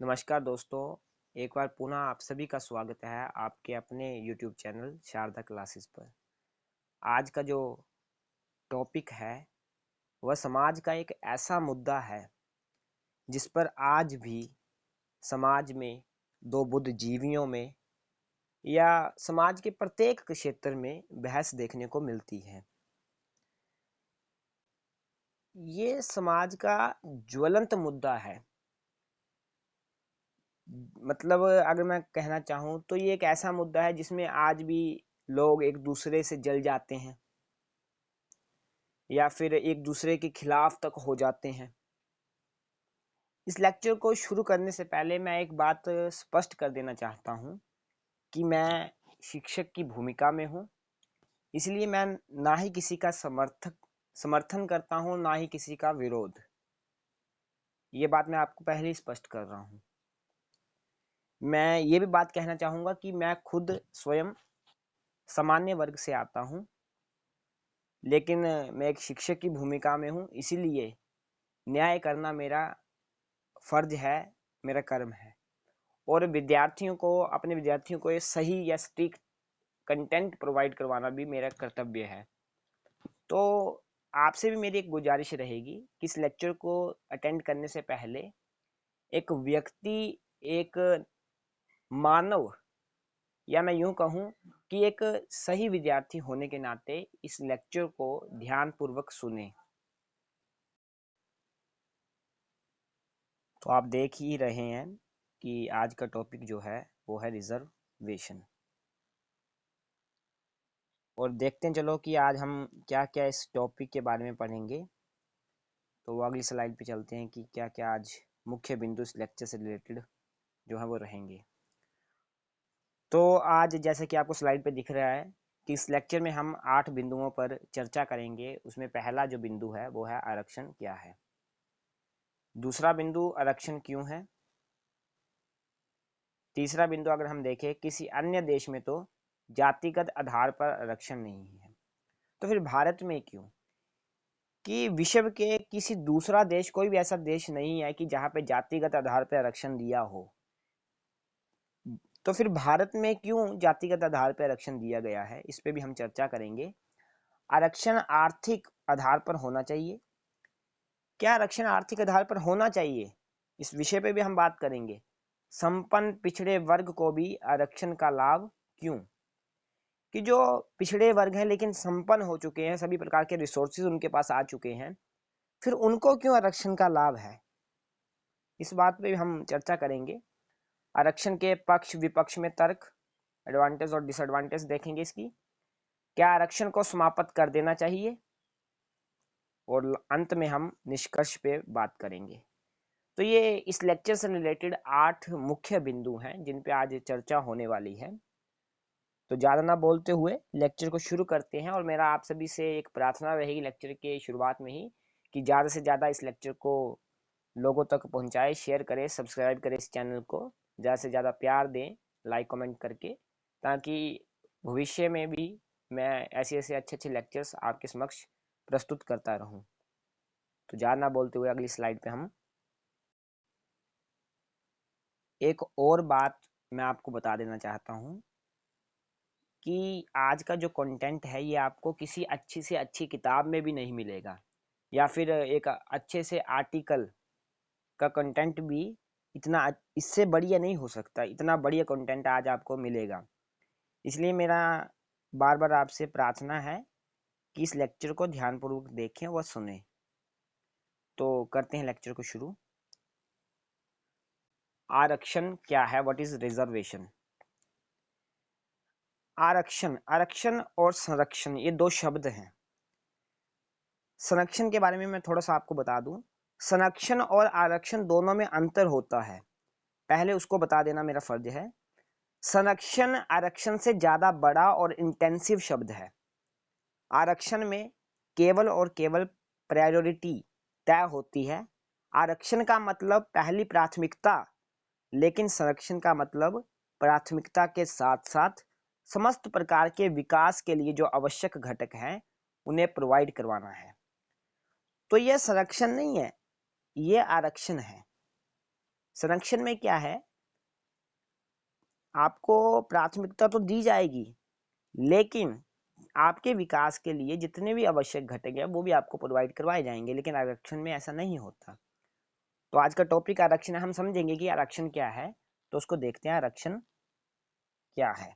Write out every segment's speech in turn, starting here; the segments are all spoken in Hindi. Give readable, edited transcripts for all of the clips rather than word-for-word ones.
नमस्कार दोस्तों, एक बार पुनः आप सभी का स्वागत है आपके अपने YouTube चैनल शारदा क्लासेस पर। आज का जो टॉपिक है वह समाज का एक ऐसा मुद्दा है जिस पर आज भी समाज में दो बुद्धिजीवियों में या समाज के प्रत्येक क्षेत्र में बहस देखने को मिलती है। ये समाज का ज्वलंत मुद्दा है। मतलब अगर मैं कहना चाहूँ तो ये एक ऐसा मुद्दा है जिसमें आज भी लोग एक दूसरे से जल जाते हैं या फिर एक दूसरे के खिलाफ तक हो जाते हैं। इस लेक्चर को शुरू करने से पहले मैं एक बात स्पष्ट कर देना चाहता हूँ कि मैं शिक्षक की भूमिका में हूँ, इसलिए मैं ना ही किसी का समर्थन करता हूँ, ना ही किसी का विरोध। ये बात मैं आपको पहले ही स्पष्ट कर रहा हूँ। मैं ये भी बात कहना चाहूँगा कि मैं खुद स्वयं सामान्य वर्ग से आता हूँ, लेकिन मैं एक शिक्षक की भूमिका में हूँ, इसीलिए न्याय करना मेरा फर्ज है, मेरा कर्म है। और अपने विद्यार्थियों को ये सही या सटीक कंटेंट प्रोवाइड करवाना भी मेरा कर्तव्य है। तो आपसे भी मेरी एक गुजारिश रहेगी कि इस लेक्चर को अटेंड करने से पहले एक व्यक्ति, एक मानव, या मैं यूं कहूं कि एक सही विद्यार्थी होने के नाते इस लेक्चर को ध्यानपूर्वक सुने। तो आप देख ही रहे हैं कि आज का टॉपिक जो है वो है रिजर्वेशन। और देखते हैं चलो कि आज हम क्या क्या इस टॉपिक के बारे में पढ़ेंगे। तो वो अगली स्लाइड पे चलते हैं कि क्या क्या आज मुख्य बिंदु इस लेक्चर से रिलेटेड जो है वो रहेंगे। तो आज जैसे कि आपको स्लाइड पे दिख रहा है कि इस लेक्चर में हम 8 बिंदुओं पर चर्चा करेंगे। उसमें पहला जो बिंदु है वो है आरक्षण क्या है। दूसरा बिंदु आरक्षण क्यों है। तीसरा बिंदु अगर हम देखें, किसी अन्य देश में तो जातिगत आधार पर आरक्षण नहीं है, तो फिर भारत में क्यों। कि विश्व के किसी दूसरा देश, कोई भी ऐसा देश नहीं है कि जहां पे जातिगत आधार पर आरक्षण दिया हो, तो फिर भारत में क्यों जातिगत आधार पर आरक्षण दिया गया है, इस पे भी हम चर्चा करेंगे। आरक्षण आर्थिक आधार पर होना चाहिए, क्या आरक्षण आर्थिक आधार पर होना चाहिए, इस विषय पे भी हम बात करेंगे। संपन्न पिछड़े वर्ग को भी आरक्षण का लाभ क्यों, कि जो पिछड़े वर्ग हैं लेकिन संपन्न हो चुके हैं, सभी प्रकार के रिसोर्सेज उनके पास आ चुके हैं, फिर उनको क्यों आरक्षण का लाभ है, इस बात पे भी हम चर्चा करेंगे। आरक्षण के पक्ष विपक्ष में तर्क, एडवांटेज और डिसएडवांटेज देखेंगे इसकी। क्या आरक्षण को समाप्त कर देना चाहिए, और अंत में हम निष्कर्ष पे बात करेंगे। तो ये इस लेक्चर से रिलेटेड 8 मुख्य बिंदु हैं जिन पे आज चर्चा होने वाली है। तो ज़्यादा ना बोलते हुए लेक्चर को शुरू करते हैं। और मेरा आप सभी से एक प्रार्थना रहेगी लेक्चर के शुरुआत में ही कि ज़्यादा से ज़्यादा इस लेक्चर को लोगों तक पहुंचाएं, शेयर करें, सब्सक्राइब करें इस चैनल को, ज़्यादा से ज़्यादा प्यार दें लाइक कमेंट करके, ताकि भविष्य में भी मैं ऐसे ऐसे अच्छे अच्छे लेक्चर्स आपके समक्ष प्रस्तुत करता रहूं। तो ज़्यादा ना बोलते हुए अगली स्लाइड पे हम एक और बात मैं आपको बता देना चाहता हूँ कि आज का जो कंटेंट है ये आपको किसी अच्छी से अच्छी किताब में भी नहीं मिलेगा, या फिर एक अच्छे से आर्टिकल का कंटेंट भी इतना इससे बढ़िया नहीं हो सकता। इतना बढ़िया कंटेंट आज आपको मिलेगा। इसलिए मेरा बार बार आपसे प्रार्थना है कि इस लेक्चर को ध्यानपूर्वक देखें व सुने। तो करते हैं लेक्चर को शुरू। आरक्षण क्या है, व्हाट इज रिजर्वेशन। आरक्षण, आरक्षण और संरक्षण ये दो शब्द हैं। संरक्षण के बारे में मैं थोड़ा सा आपको बता दूं। संरक्षण और आरक्षण दोनों में अंतर होता है, पहले उसको बता देना मेरा फर्ज है। संरक्षण आरक्षण से ज्यादा बड़ा और इंटेंसिव शब्द है। आरक्षण में केवल और केवल प्रायोरिटी तय होती है। आरक्षण का मतलब पहली प्राथमिकता, लेकिन संरक्षण का मतलब प्राथमिकता के साथ साथ समस्त प्रकार के विकास के लिए जो आवश्यक घटक हैं उन्हें प्रोवाइड करवाना है। तो यह संरक्षण नहीं है, यह आरक्षण है। संरक्षण में क्या है, आपको प्राथमिकता तो दी जाएगी, लेकिन आपके विकास के लिए जितने भी आवश्यक घटक है वो भी आपको प्रोवाइड करवाए जाएंगे, लेकिन आरक्षण में ऐसा नहीं होता। तो आज का टॉपिक आरक्षण है, हम समझेंगे कि आरक्षण क्या है। तो उसको देखते हैं, आरक्षण क्या है।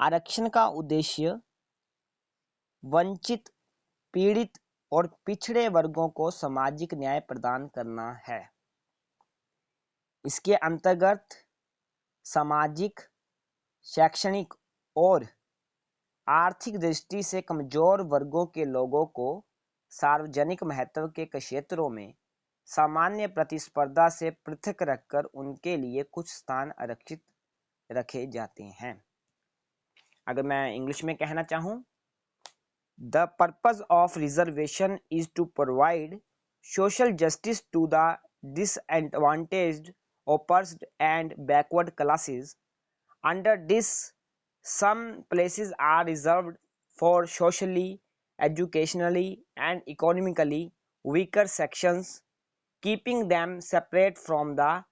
आरक्षण का उद्देश्य वंचित, पीड़ित और पिछड़े वर्गों को सामाजिक न्याय प्रदान करना है। इसके अंतर्गत सामाजिक, शैक्षणिक और आर्थिक दृष्टि से कमजोर वर्गों के लोगों को सार्वजनिक महत्व के क्षेत्रों में सामान्य प्रतिस्पर्धा से पृथक रखकर उनके लिए कुछ स्थान आरक्षित रखे जाते हैं। अगर मैं इंग्लिश में कहना चाहूं, the purpose of reservation is to provide social justice to the disadvantaged, oppressed and backward classes. Under this, some places are reserved for socially, educationally and economically weaker sections, keeping them separate from the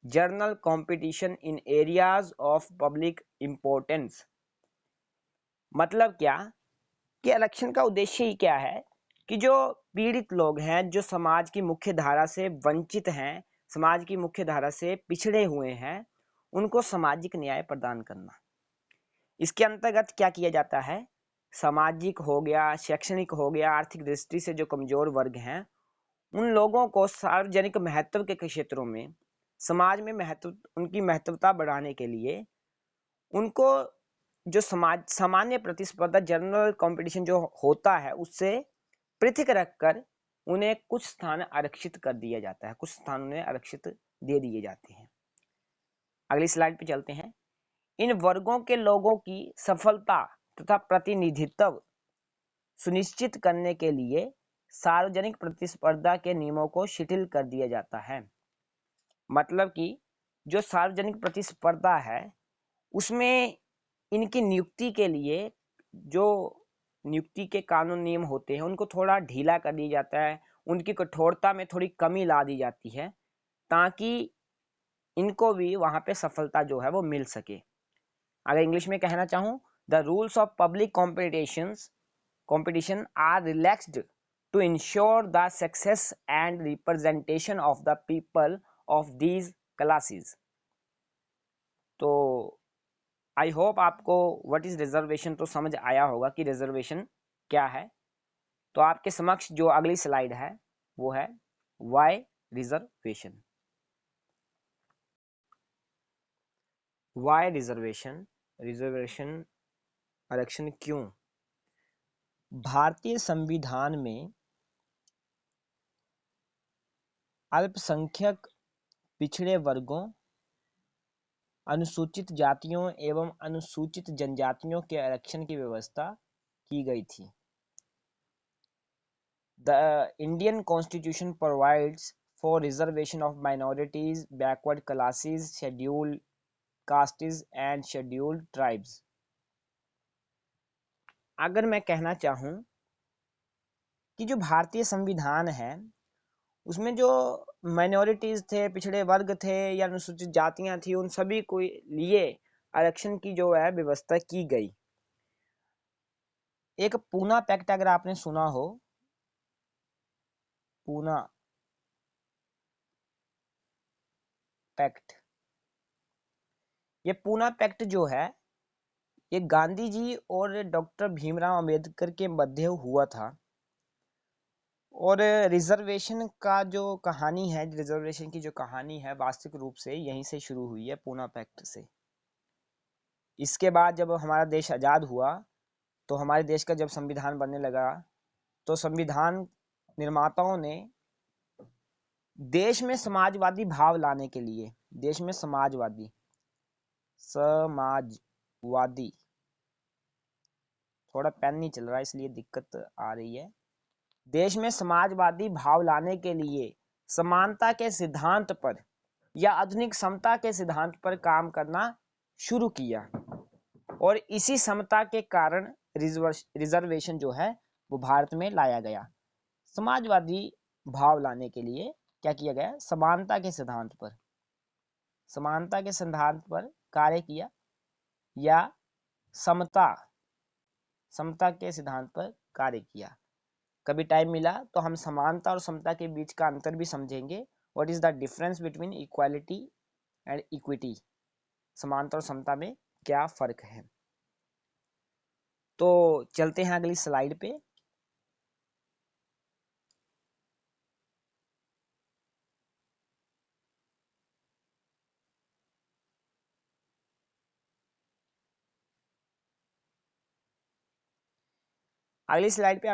general competition in areas of public importance. मतलब क्या कि आरक्षण का उद्देश्य ही क्या है कि जो पीड़ित लोग हैं, जो समाज की मुख्य धारा से वंचित हैं, समाज की मुख्य धारा से पिछड़े हुए हैं, उनको सामाजिक न्याय प्रदान करना। इसके अंतर्गत क्या किया जाता है, सामाजिक हो गया, शैक्षणिक हो गया, आर्थिक दृष्टि से जो कमजोर वर्ग हैं, उन लोगों को सार्वजनिक महत्व के क्षेत्रों में समाज में उनकी महत्वता बढ़ाने के लिए उनको जो समाज सामान्य प्रतिस्पर्धा, जनरल कंपटीशन जो होता है, उससे पृथक रखकर उन्हें कुछ स्थान आरक्षित कर दिया जाता है, कुछ स्थान उन्हें आरक्षित दे दिए जाते हैं। अगली स्लाइड पे चलते हैं। इन वर्गों के लोगों की सफलता तथा प्रतिनिधित्व सुनिश्चित करने के लिए सार्वजनिक प्रतिस्पर्धा के नियमों को शिथिल कर दिया जाता है। मतलब कि जो सार्वजनिक प्रतिस्पर्धा है उसमें इनकी नियुक्ति के लिए जो नियुक्ति के कानून नियम होते हैं उनको थोड़ा ढीला कर दिया जाता है, उनकी कठोरता में थोड़ी कमी ला दी जाती है, ताकि इनको भी वहां पे सफलता जो है वो मिल सके। अगर इंग्लिश में कहना चाहूँ, the rules of public competition are relaxed to ensure the success and representation of the people of these classes. तो आई होप आपको व्हाट इज रिजर्वेशन तो समझ आया होगा कि रिजर्वेशन क्या है। तो आपके समक्ष जो अगली स्लाइड है वो है why reservation. Why reservation, reservation आरक्षण क्यों? भारतीय संविधान में अल्पसंख्यक, पिछड़े वर्गों, अनुसूचित जातियों एवं अनुसूचित जनजातियों के आरक्षण की व्यवस्था की गई थी। The Indian Constitution provides for reservation of minorities, backward classes, scheduled castes and scheduled tribes. अगर मैं कहना चाहूँ कि जो भारतीय संविधान है उसमें जो माइनॉरिटीज थे, पिछड़े वर्ग थे या अनुसूचित जातियां थी, उन सभी को लिए आरक्षण की जो है व्यवस्था की गई। एक पूना पैक्ट अगर आपने सुना हो, पूना पैक्ट, ये पूना पैक्ट जो है ये गांधी जी और डॉक्टर भीमराव अंबेडकर के मध्य हुआ था। और रिजर्वेशन का जो कहानी है, रिजर्वेशन की जो कहानी है वास्तविक रूप से यहीं से शुरू हुई है, पूना पैक्ट से। इसके बाद जब हमारा देश आज़ाद हुआ तो हमारे देश का जब संविधान बनने लगा तो संविधान निर्माताओं ने देश में समाजवादी भाव लाने के लिए, देश में समाजवादी थोड़ा पेन नहीं चल रहा है इसलिए दिक्कत आ रही है। देश में समाजवादी भाव लाने के लिए समानता के सिद्धांत पर या आधुनिक समता के सिद्धांत पर काम करना शुरू किया और इसी समता के कारण रिजर्वेशन जो है वो भारत में लाया गया, समाजवादी भाव लाने के लिए क्या किया गया, समानता के सिद्धांत पर, समानता के सिद्धांत पर कार्य किया, या समता, समता के सिद्धांत पर कार्य किया। कभी टाइम मिला तो हम समानता और समता के बीच का अंतर भी समझेंगे। What is the difference between equality and equity, समानता और समता में क्या फर्क है। तो चलते हैं अगली स्लाइड पे। अगली स्लाइड पे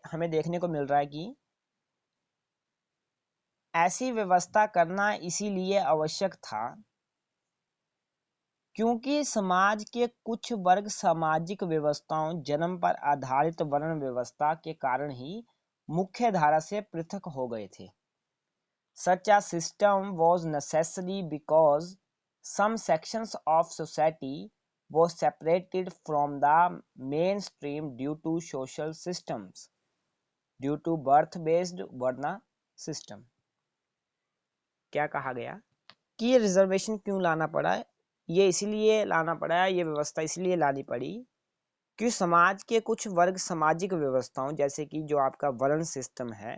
हमें देखने को मिल रहा है कि ऐसी व्यवस्था करना इसीलिए आवश्यक था क्योंकि समाज के कुछ वर्ग सामाजिक व्यवस्थाओं, जन्म पर आधारित वर्ण व्यवस्था के कारण ही मुख्य धारा से पृथक हो गए थे। Such a system was necessary because some sections of society was separated from the mainstream due to social systems, due to birth-based varna system। क्या कहा गया कि ये रिजर्वेशन क्यों लाना पड़ा, ये इसीलिए लाना पड़ा, ये व्यवस्था इसलिए लानी पड़ी कि समाज के कुछ वर्ग सामाजिक व्यवस्थाओं, जैसे कि जो आपका वर्ण सिस्टम है,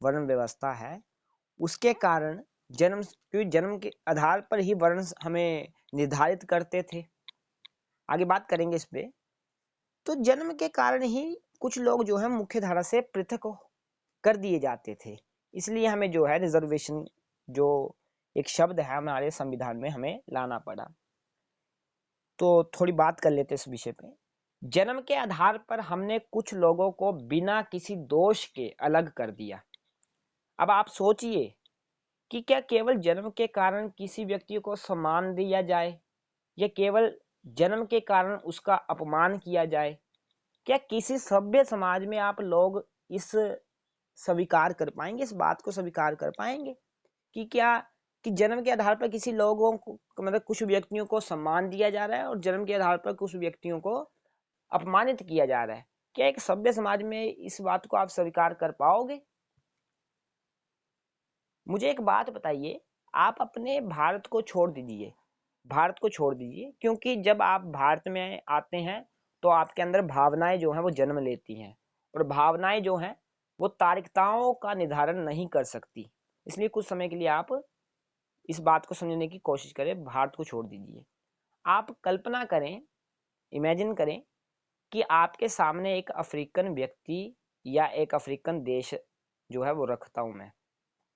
वर्ण व्यवस्था है, उसके कारण क्योंकि जन्म के आधार पर ही वर्ण हमें निर्धारित करते थे, आगे बात करेंगे इस पे। तो जन्म के कारण ही कुछ लोग जो है मुख्य धारा से पृथक कर दिए जाते थे, इसलिए हमें जो है रिजर्वेशन, जो एक शब्द है, हमारे संविधान में हमें लाना पड़ा। तो थोड़ी बात कर लेते इस विषय पे। जन्म के आधार पर हमने कुछ लोगों को बिना किसी दोष के अलग कर दिया। अब आप सोचिए कि क्या केवल जन्म के कारण किसी व्यक्ति को सम्मान दिया जाए, या केवल जन्म के कारण उसका अपमान किया जाए? क्या किसी सभ्य समाज में आप लोग इस स्वीकार कर पाएंगे, इस बात को स्वीकार कर पाएंगे कि क्या कि जन्म के आधार पर किसी लोगों को, मतलब कुछ व्यक्तियों को सम्मान दिया जा रहा है और जन्म के आधार पर कुछ व्यक्तियों को अपमानित किया जा रहा है? क्या एक सभ्य समाज में इस बात को आप स्वीकार कर पाओगे? मुझे एक बात बताइए, आप अपने भारत को छोड़ दीजिए, भारत को छोड़ दीजिए, क्योंकि जब आप भारत में आते हैं तो आपके अंदर भावनाएं जो हैं वो जन्म लेती हैं, और भावनाएं जो हैं वो तार्किकताओं का निर्धारण नहीं कर सकती। इसलिए कुछ समय के लिए आप इस बात को समझने की कोशिश करें, भारत को छोड़ दीजिए। आप कल्पना करें, इमेजिन करें कि आपके सामने एक अफ्रीकन व्यक्ति या एक अफ्रीकन देश जो है वो रखता हूं मैं,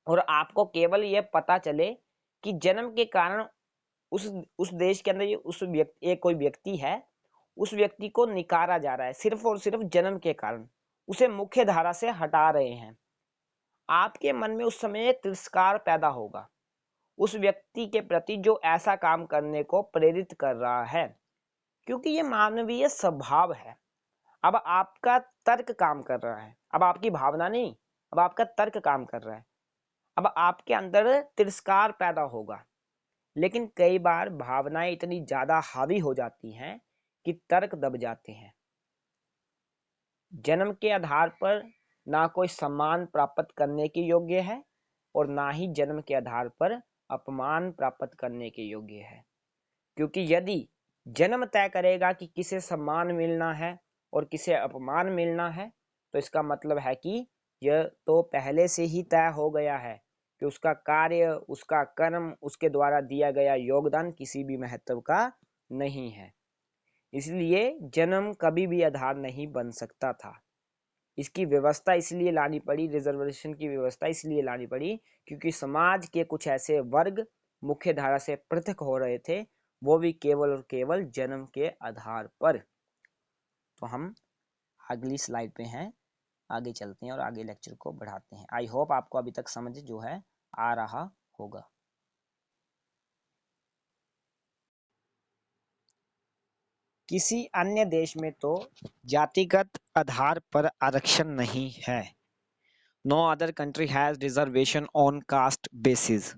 और आपको केवल ये पता चले कि जन्म के कारण उस देश के अंदर ये उस व्यक्ति, एक कोई व्यक्ति है, उस व्यक्ति को निकारा जा रहा है सिर्फ और सिर्फ जन्म के कारण, उसे मुख्य धारा से हटा रहे हैं। आपके मन में उस समय तिरस्कार पैदा होगा उस व्यक्ति के प्रति जो ऐसा काम करने को प्रेरित कर रहा है, क्योंकि ये मानवीय स्वभाव है। अब आपका तर्क काम कर रहा है, अब आपकी भावना नहीं, अब आपका तर्क काम कर रहा है। अब आपके अंदर तिरस्कार पैदा होगा, लेकिन कई बार भावनाएं इतनी ज्यादा हावी हो जाती हैं कि तर्क दब जाते हैं। जन्म के आधार पर ना कोई सम्मान प्राप्त करने के योग्य है और ना ही जन्म के आधार पर अपमान प्राप्त करने के योग्य है, क्योंकि यदि जन्म तय करेगा कि किसे सम्मान मिलना है और किसे अपमान मिलना है, तो इसका मतलब है कि यह तो पहले से ही तय हो गया है कि उसका कार्य, उसका कर्म, उसके द्वारा दिया गया योगदान किसी भी महत्व का नहीं है। इसलिए जन्म कभी भी आधार नहीं बन सकता था। इसकी व्यवस्था इसलिए लानी पड़ी, रिजर्वेशन की व्यवस्था इसलिए लानी पड़ी क्योंकि समाज के कुछ ऐसे वर्ग मुख्य धारा से पृथक हो रहे थे, वो भी केवल और केवल जन्म के आधार पर। तो हम अगली स्लाइड पे हैं, आगे चलते हैं और आगे लेक्चर को बढ़ाते हैं। आई होप आपको अभी तक समझ जो है आ रहा होगा। किसी अन्य देश में तो जातिगत आधार पर आरक्षण नहीं है। No other country has reservation on caste basis.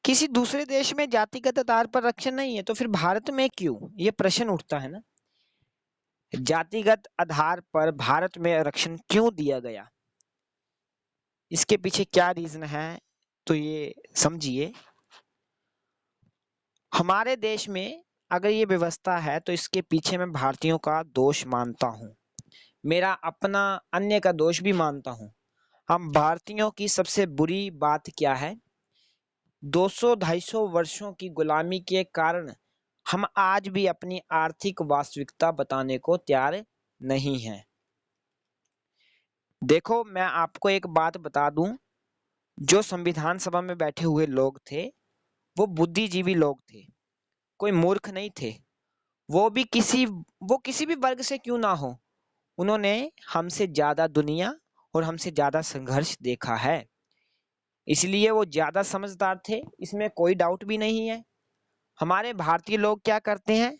किसी दूसरे देश में जातिगत आधार पर आरक्षण नहीं है, तो फिर भारत में क्यों? ये प्रश्न उठता है ना, जातिगत आधार पर भारत में आरक्षण क्यों दिया गया? इसके पीछे क्या रीजन है तो ये समझिए। हमारे देश में अगर ये व्यवस्था है तो इसके पीछे मैं भारतीयों का दोष मानता हूँ, मेरा अपना अन्य का दोष भी मानता हूँ। हम भारतीयों की सबसे बुरी बात क्या है, 200-250 वर्षों की गुलामी के कारण हम आज भी अपनी आर्थिक वास्तविकता बताने को तैयार नहीं हैं। देखो मैं आपको एक बात बता दूं, जो संविधान सभा में बैठे हुए लोग थे वो बुद्धिजीवी लोग थे, कोई मूर्ख नहीं थे। वो किसी भी वर्ग से क्यों ना हो, उन्होंने हमसे ज्यादा दुनिया और हमसे ज्यादा संघर्ष देखा है, इसलिए वो ज्यादा समझदार थे, इसमें कोई डाउट भी नहीं है। हमारे भारतीय लोग क्या करते हैं,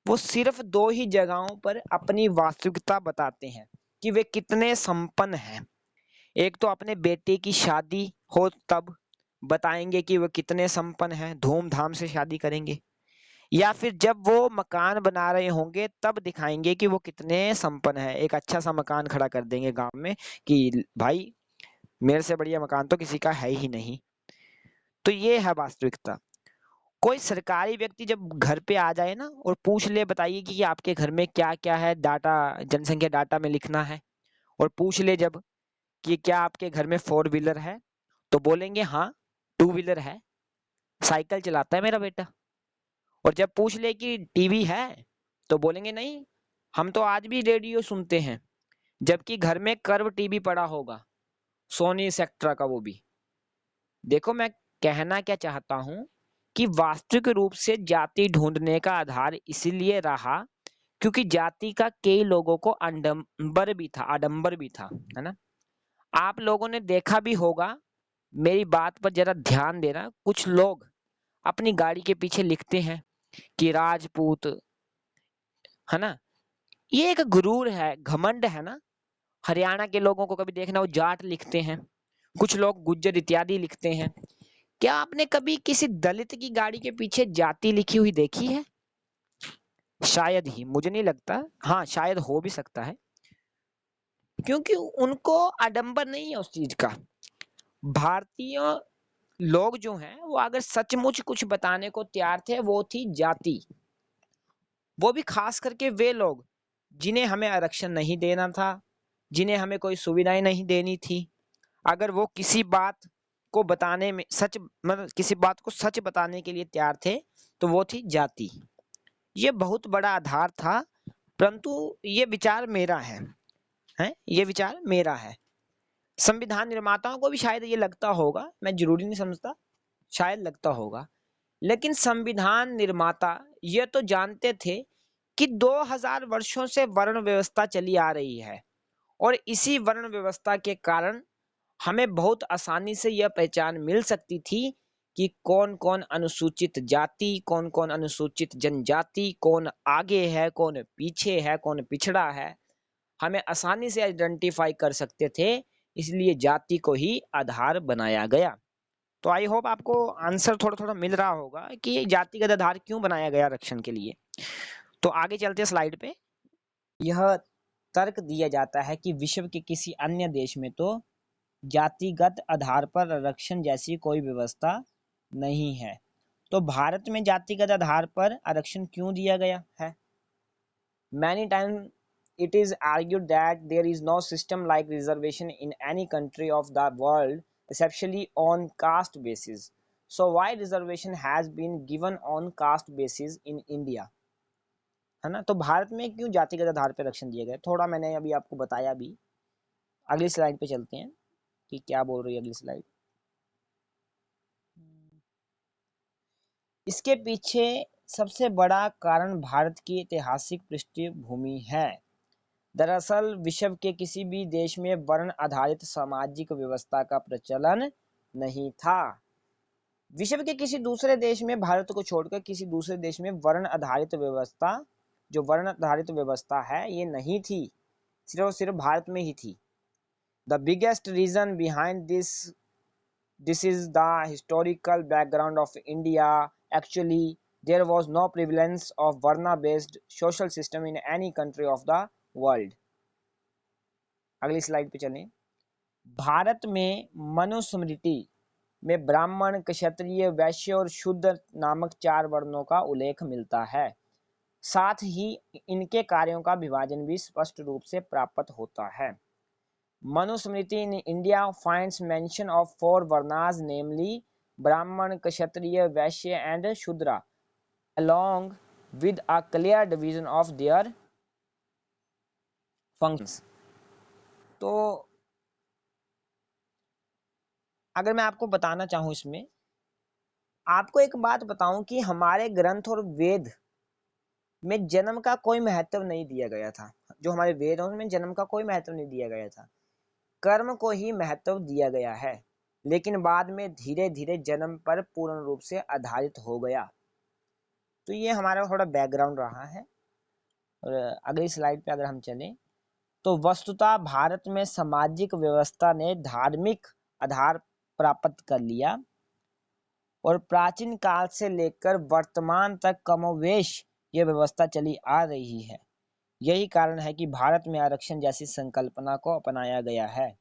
वो सिर्फ दो ही जगहों पर अपनी वास्तविकता बताते हैं कि वे कितने संपन्न हैं। एक तो अपने बेटे की शादी हो तब बताएंगे कि वो कितने संपन्न हैं, धूमधाम से शादी करेंगे, या फिर जब वो मकान बना रहे होंगे तब दिखाएंगे कि वो कितने संपन्न हैं। एक अच्छा सा मकान खड़ा कर देंगे गांव में कि भाई मेरे से बढ़िया मकान तो किसी का है ही नहीं। तो ये है वास्तविकता। कोई सरकारी व्यक्ति जब घर पे आ जाए ना और पूछ ले बताइए कि आपके घर में क्या क्या है, डाटा जनसंख्या डाटा में लिखना है, और पूछ ले जब कि क्या आपके घर में फोर व्हीलर है, तो बोलेंगे हाँ टू व्हीलर है, साइकिल चलाता है मेरा बेटा। और जब पूछ ले कि टीवी है, तो बोलेंगे नहीं, हम तो आज भी रेडियो सुनते हैं, जबकि घर में कर्व टीवी पड़ा होगा, सोनी सेक्ट्रा का वो भी। देखो मैं कहना क्या चाहता हूँ कि वास्तविक रूप से जाति ढूंढने का आधार इसीलिए रहा क्योंकि जाति का कई लोगों को आडंबर भी था, है ना। आप लोगों ने देखा भी होगा, मेरी बात पर जरा ध्यान देना, कुछ लोग अपनी गाड़ी के पीछे लिखते हैं कि राजपूत, है ना। ये एक गुरूर है, घमंड है ना। हरियाणा के लोगों को कभी देखना वो जाट लिखते हैं, कुछ लोग गुज्जर इत्यादि लिखते हैं। क्या आपने कभी किसी दलित की गाड़ी के पीछे जाति लिखी हुई देखी है? शायद ही, मुझे नहीं लगता, हाँ शायद हो भी सकता है, क्योंकि उनको आडंबर नहीं है उस चीज का। भारतीय लोग जो हैं वो अगर सचमुच कुछ बताने को तैयार थे वो थी जाति। वो भी खास करके वे लोग जिन्हें हमें आरक्षण नहीं देना था, जिन्हें हमें कोई सुविधाएं नहीं देनी थी, अगर वो किसी बात को बताने में सच मतलब किसी बात को सच बताने के लिए तैयार थे तो वो थी जाति। ये बहुत बड़ा आधार था, परंतु ये विचार मेरा है, ये विचार मेरा है। संविधान निर्माताओं को भी शायद ये लगता होगा, मैं जरूरी नहीं समझता, शायद लगता होगा। लेकिन संविधान निर्माता ये तो जानते थे कि 2000 वर्षों से वर्ण व्यवस्था चली आ रही है, और इसी वर्ण व्यवस्था के कारण हमें बहुत आसानी से यह पहचान मिल सकती थी कि कौन कौन अनुसूचित जाति, कौन कौन अनुसूचित जनजाति, कौन आगे है, कौन पीछे है, कौन पिछड़ा है, हमें आसानी से आइडेंटिफाई कर सकते थे। इसलिए जाति को ही आधार बनाया गया। तो आई होप आपको आंसर थोड़ा थोड़ा मिल रहा होगा कि ये जातिगत आधार क्यों बनाया गया आरक्षण के लिए। तो आगे चलते हैं स्लाइड पे। यह तर्क दिया जाता है कि विश्व के किसी अन्य देश में तो जातिगत आधार पर आरक्षण जैसी कोई व्यवस्था नहीं है, तो भारत में जातिगत आधार पर आरक्षण क्यों दिया गया है? Many times it is argued that there is no system like reservation in any country of the world, especially on caste basis. So why reservation has been given on caste basis in India? है ना। तो भारत में क्यों जातिगत आधार पर आरक्षण दिया गया, थोड़ा मैंने अभी आपको बताया भी। अगली स्लाइड पे चलते हैं कि क्या बोल रही है अगली स्लाइड। इसके पीछे सबसे बड़ा कारण भारत की ऐतिहासिक पृष्ठभूमि है। दरअसल विश्व के किसी भी देश में वर्ण आधारित सामाजिक व्यवस्था का प्रचलन नहीं था। विश्व के किसी दूसरे देश में, भारत को छोड़कर किसी दूसरे देश में वर्ण आधारित व्यवस्था, जो वर्ण आधारित व्यवस्था है ये नहीं थी, सिर्फ और सिर्फ भारत में ही थी। The biggest reason behind this is the historical background of India. Actually there was no prevalence of varna based social system in any country of the world. अगली स्लाइड पे चलें। भारत में मनुस्मृति में ब्राह्मण, क्षत्रिय, वैश्य और शूद्र नामक 4 वर्णों का उल्लेख मिलता है। साथ ही इनके कार्यों का विभाजन भी स्पष्ट रूप से प्राप्त होता है। Manusmriti in India finds mention of 4 varnas, namely Brahman, Kshatriya, Vaishya and Shudra, along with a clear division of their functions. तो अगर मैं आपको बताना चाहूँ इसमें, आपको एक बात बताऊं कि हमारे ग्रंथ और वेद में जन्म का कोई महत्व नहीं दिया गया था। जो हमारे वेद हैं उनमें जन्म का कोई महत्व नहीं दिया गया था, कर्म को ही महत्व दिया गया है। लेकिन बाद में धीरे धीरे जन्म पर पूर्ण रूप से आधारित हो गया। तो ये हमारा थोड़ा बैकग्राउंड रहा है। और अगली स्लाइड पे अगर हम चलें तो वस्तुतः भारत में सामाजिक व्यवस्था ने धार्मिक आधार प्राप्त कर लिया और प्राचीन काल से लेकर वर्तमान तक कमोवेश यह व्यवस्था चली आ रही है। यही कारण है कि भारत में आरक्षण जैसी संकल्पना को अपनाया गया है।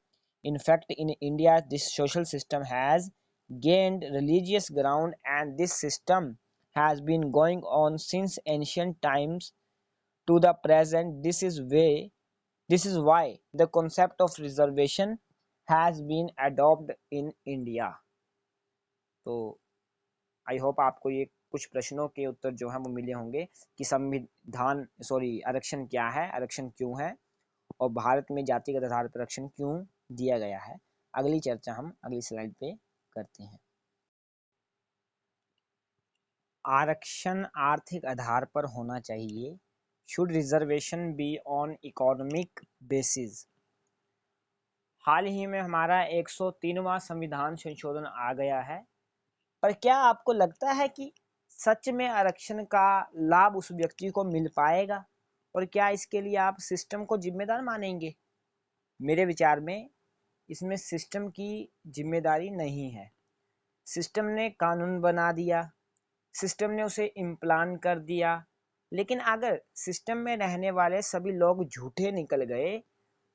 In fact, in India, this social system has gained religious ground, and this system has been going on since ancient times to the present. This is why the concept of reservation has been adopted in India. तो आई होप आपको ये कुछ प्रश्नों के उत्तर जो है वो मिले होंगे कि आरक्षण क्या है, आरक्षण क्यों है और भारत में जातिगत आधार पर आरक्षण क्यों दिया गया है। अगली चर्चा हम अगली स्लाइड पे करते हैं। आरक्षण आर्थिक आधार पर होना चाहिए। Should reservation be on economic basis. हाल ही में हमारा 103वां संविधान संशोधन आ गया है, पर क्या आपको लगता है कि सच में आरक्षण का लाभ उस व्यक्ति को मिल पाएगा और क्या इसके लिए आप सिस्टम को जिम्मेदार मानेंगे? मेरे विचार में इसमें सिस्टम की जिम्मेदारी नहीं है। सिस्टम ने कानून बना दिया, सिस्टम ने उसे इम्प्लांट कर दिया, लेकिन अगर सिस्टम में रहने वाले सभी लोग झूठे निकल गए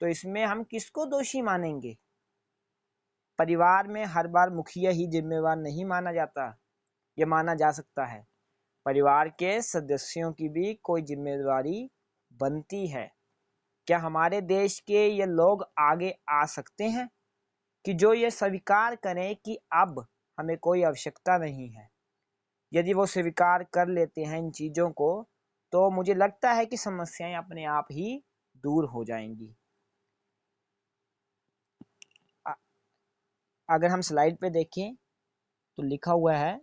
तो इसमें हम किसको दोषी मानेंगे? परिवार में हर बार मुखिया ही जिम्मेवार नहीं माना जाता, यह माना जा सकता है। परिवार के सदस्यों की भी कोई जिम्मेदारी बनती है। क्या हमारे देश के ये लोग आगे आ सकते हैं कि जो ये स्वीकार करें कि अब हमें कोई आवश्यकता नहीं है? यदि वो स्वीकार कर लेते हैं इन चीज़ों को तो मुझे लगता है कि समस्याएं अपने आप ही दूर हो जाएंगी। अगर हम स्लाइड पे देखें तो लिखा हुआ है,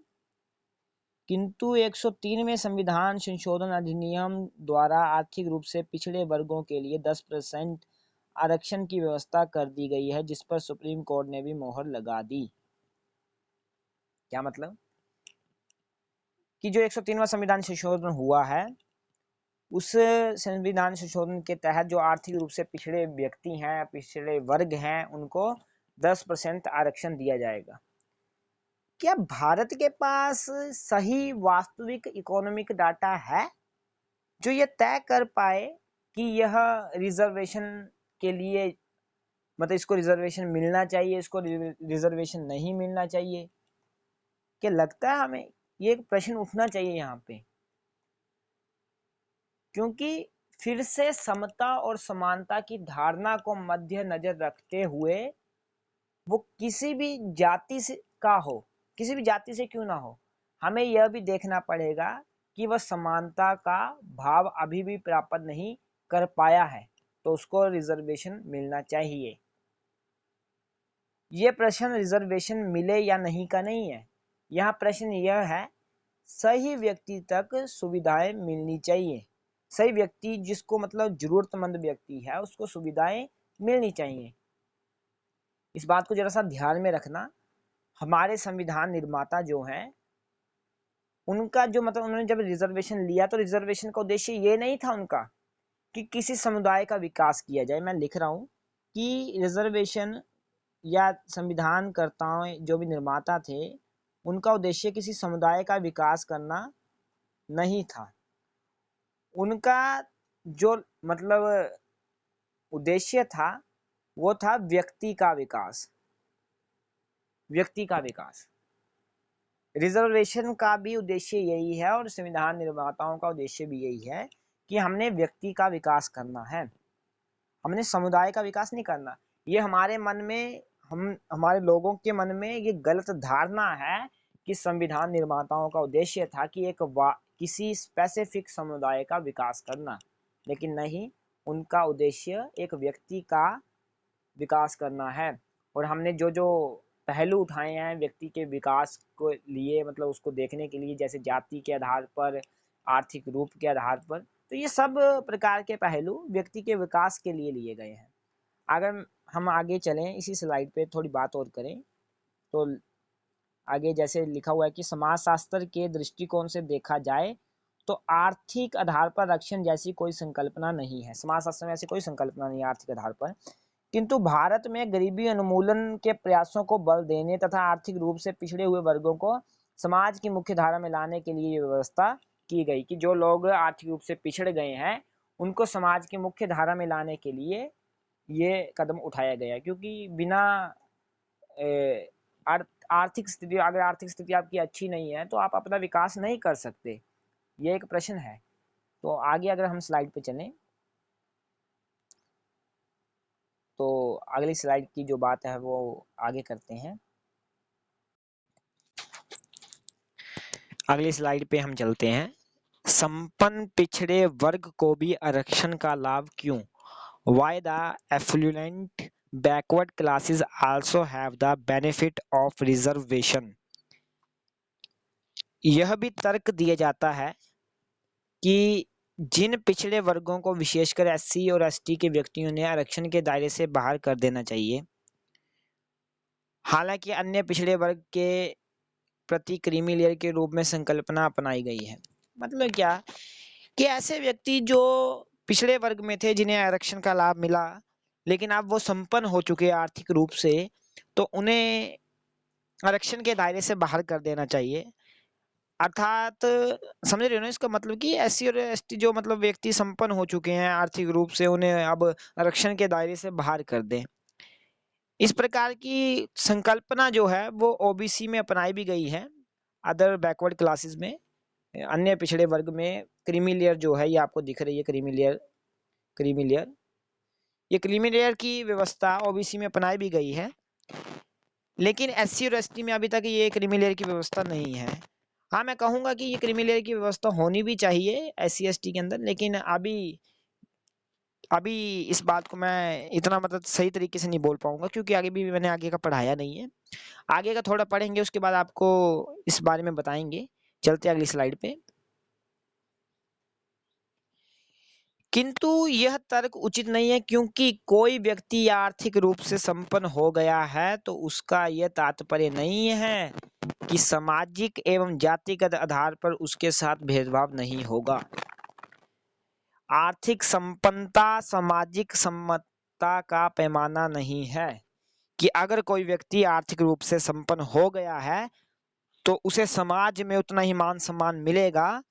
किंतु 103वें संविधान संशोधन अधिनियम द्वारा आर्थिक रूप से पिछड़े वर्गों के लिए 10% आरक्षण की व्यवस्था कर दी गई है, जिस पर सुप्रीम कोर्ट ने भी मोहर लगा दी। क्या मतलब कि जो 103वां संविधान संशोधन हुआ है उस संविधान संशोधन के तहत जो आर्थिक रूप से पिछड़े व्यक्ति हैं, पिछड़े वर्ग हैं, उनको 10% आरक्षण दिया जाएगा। क्या भारत के पास सही वास्तविक इकोनॉमिक डाटा है जो ये तय कर पाए कि यह रिजर्वेशन के लिए मतलब इसको रिजर्वेशन मिलना चाहिए, इसको रिजर्वेशन नहीं मिलना चाहिए? क्या लगता है हमें ये एक प्रश्न उठना चाहिए यहाँ पे, क्योंकि फिर से समता और समानता की धारणा को मध्य नजर रखते हुए वो किसी भी जाति से का हो, किसी भी जाति से क्यों ना हो, हमें यह भी देखना पड़ेगा कि वह समानता का भाव अभी भी प्राप्त नहीं कर पाया है तो उसको रिजर्वेशन मिलना चाहिए। ये प्रश्न रिजर्वेशन मिले या नहीं का नहीं है, यहाँ प्रश्न यह है सही व्यक्ति तक सुविधाएं मिलनी चाहिए। सही व्यक्ति जिसको मतलब जरूरतमंद व्यक्ति है उसको सुविधाएं मिलनी चाहिए। इस बात को जरा सा ध्यान में रखना। हमारे संविधान निर्माता जो हैं उनका जो मतलब उन्होंने जब रिजर्वेशन लिया तो रिजर्वेशन का उद्देश्य ये नहीं था उनका कि किसी समुदाय का विकास किया जाए। मैं लिख रहा हूँ कि रिजर्वेशन या संविधानकर्ताओं जो भी निर्माता थे उनका उद्देश्य किसी समुदाय का विकास करना नहीं था। उनका जो मतलब उद्देश्य था वो था व्यक्ति का विकास। व्यक्ति का विकास, रिजर्वेशन का भी उद्देश्य यही है और संविधान निर्माताओं का उद्देश्य भी यही है कि हमने व्यक्ति का विकास करना है, हमने समुदाय का विकास नहीं करना। ये हमारे मन में, हमारे लोगों के मन में ये गलत धारणा है कि संविधान निर्माताओं का उद्देश्य था कि किसी स्पेसिफिक समुदाय का विकास करना, लेकिन नहीं, उनका उद्देश्य एक व्यक्ति का विकास करना है। और हमने जो जो पहलू उठाए हैं व्यक्ति के विकास को लिए, मतलब उसको देखने के लिए, जैसे जाति के आधार पर, आर्थिक रूप के आधार पर, तो ये सब प्रकार के पहलू व्यक्ति के विकास के लिए लिए गए हैं। अगर हम आगे चलें, इसी स्लाइड पे थोड़ी बात और करें तो आगे जैसे लिखा हुआ है कि समाजशास्त्र के दृष्टिकोण से देखा जाए तो आर्थिक आधार पर आरक्षण जैसी कोई संकल्पना नहीं है। समाजशास्त्र में ऐसी कोई संकल्पना नहीं है आर्थिक आधार पर, किंतु भारत में गरीबी उन्मूलन के प्रयासों को बल देने तथा आर्थिक रूप से पिछड़े हुए वर्गों को समाज की मुख्य धारा में लाने के लिए ये व्यवस्था की गई कि जो लोग आर्थिक रूप से पिछड़ गए हैं उनको समाज की मुख्य धारा में लाने के लिए ये कदम उठाया गया। क्योंकि बिना आर्थिक स्थिति, अगर आर्थिक स्थिति आपकी अच्छी नहीं है तो आप अपना विकास नहीं कर सकते। ये एक प्रश्न है। तो आगे अगर हम स्लाइड पे चलें तो अगली स्लाइड की जो बात है वो आगे करते हैं। अगली स्लाइड पे हम चलते हैं। संपन्न पिछड़े वर्ग को भी आरक्षण का लाभ क्यों? Why the affluent backward classes also have the benefit of reservation? यह भी तर्क दिया जाता है कि जिन पिछड़े वर्गों को विशेषकर एससी और एसटी के व्यक्तियों ने आरक्षण के दायरे से बाहर कर देना चाहिए। हालांकि अन्य पिछड़े वर्ग के प्रति क्रीमी लेयर के रूप में संकल्पना अपनाई गई है। मतलब क्या कि ऐसे व्यक्ति जो पिछड़े वर्ग में थे जिन्हें आरक्षण का लाभ मिला, लेकिन अब वो संपन्न हो चुके हैं आर्थिक रूप से, तो उन्हें आरक्षण के दायरे से बाहर कर देना चाहिए। अर्थात समझ रहे हो ना इसका मतलब कि एससी और एसटी जो मतलब व्यक्ति संपन्न हो चुके हैं आर्थिक रूप से, उन्हें अब आरक्षण के दायरे से बाहर कर दें। इस प्रकार की संकल्पना जो है वो ओबीसी में अपनाई भी गई है, अदर बैकवर्ड क्लासेस में, अन्य पिछड़े वर्ग में। क्रीमी लेयर जो है ये आपको दिख रही है, क्रीमी लेयर, क्रीमी लेयर, ये क्रीमी लेयर की व्यवस्था ओबीसी में अपनाई भी गई है, लेकिन एससी और एसटी में अभी तक ये क्रीमी लेयर की व्यवस्था नहीं है। हाँ, मैं कहूँगा कि ये क्रीमी लेयर की व्यवस्था होनी भी चाहिए एससी एसटी के अंदर, लेकिन अभी इस बात को मैं इतना मतलब सही तरीके से नहीं बोल पाऊंगा क्योंकि आगे भी मैंने आगे का पढ़ाया नहीं है। आगे का थोड़ा पढ़ेंगे उसके बाद आपको इस बारे में बताएंगे। चलते अगली स्लाइड पे। किंतु यह तर्क उचित नहीं है, क्योंकि कोई व्यक्ति आर्थिक रूप से संपन्न हो गया है तो उसका यह तात्पर्य नहीं है कि सामाजिक एवं जातिगत आधार पर उसके साथ भेदभाव नहीं होगा। आर्थिक संपन्नता सामाजिक सम्मतता का पैमाना नहीं है कि अगर कोई व्यक्ति आर्थिक रूप से संपन्न हो गया है तो उसे समाज में उतना ही मान सम्मान मिलेगा।